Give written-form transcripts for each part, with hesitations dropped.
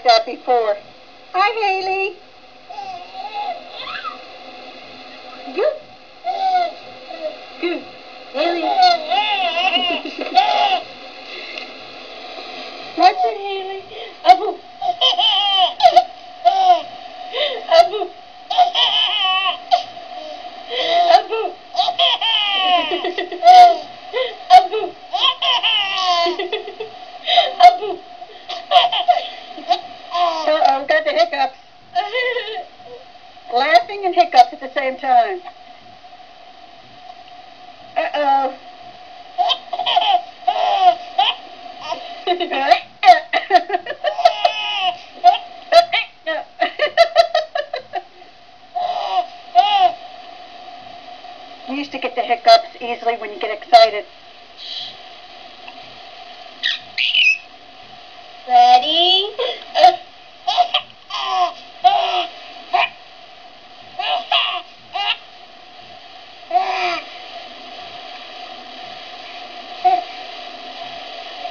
like that before. Hi, Haley. Good. Good. Haley. Watch it, Haley. Abu. Abu. Abu. Abu. Abu. Uh-oh, got the hiccups. Laughing and hiccups at the same time. Uh-oh. You used to get the hiccups easily when you get excited. Ready?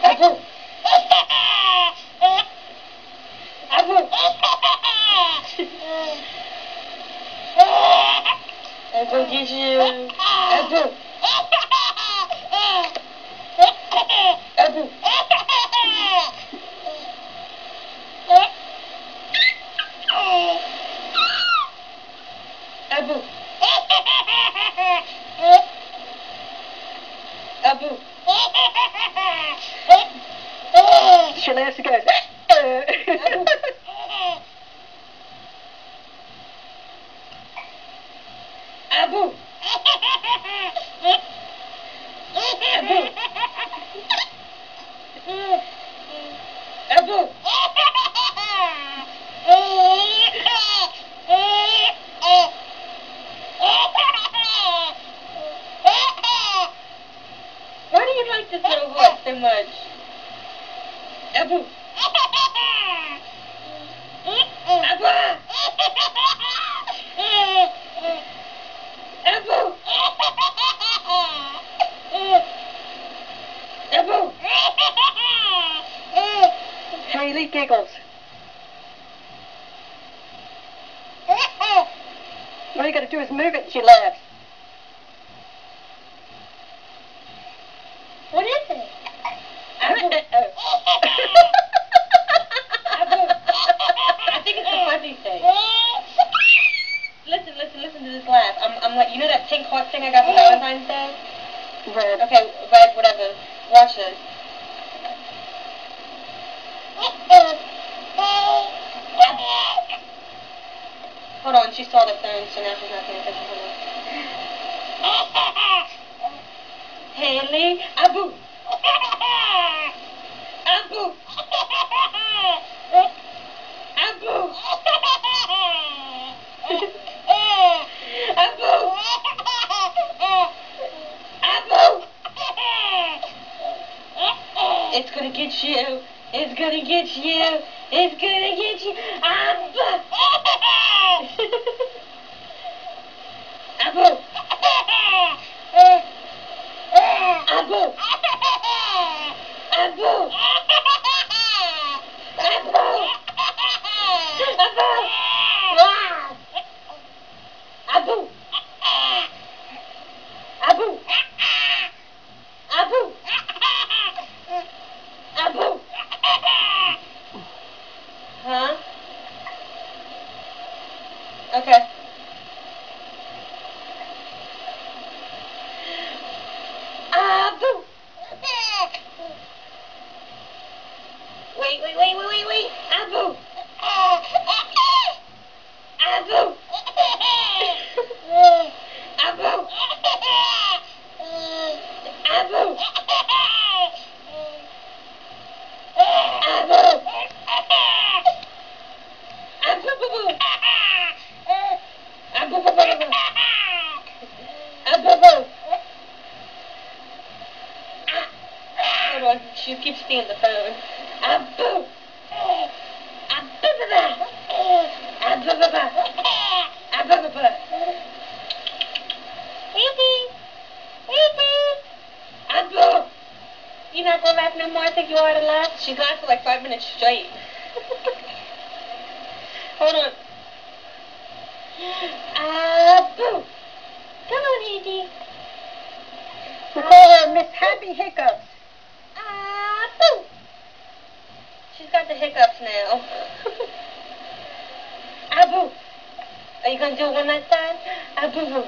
Abu. Abu. Abu, get you. Abu. Abu. Abu. Abu. She laughs and goes, Abu. Abu. Abu. Abu. Why do you like this little voice so much? Abu. Abu. Abu. Abu. Haley giggles. All you got to do is move it and she laughs. What is it? Abu. Abu. I think it's a fuzzy thing. Listen to this laugh. I'm like, you know that pink heart thing I got for Valentine's Day? Red. Okay, red, whatever. Watch this. Hold on, she saw the phone, so now she's not paying attention. Hold on. Haley, Abu. Abu. Abu. Abu. Abu. It's gonna get you. It's gonna get you. It's gonna get you. Abu. Abu. Abu. Abu. Abu. Abu. Abu. Abu. Abu. Huh? Okay. Abu. Wait. Abu. Abu. Abu. Abu. Abu. Hold on, she keeps seeing the phone. Abu. Abu. You not gonna laugh no more? I think you ought to laugh. She's laughed for like 5 minutes straight. Hold on. Boo. Come on, Andy. We call her Miss Happy Hiccups. Boo. She's got the hiccups now. Boo. Are you going to do it one last time? Boo.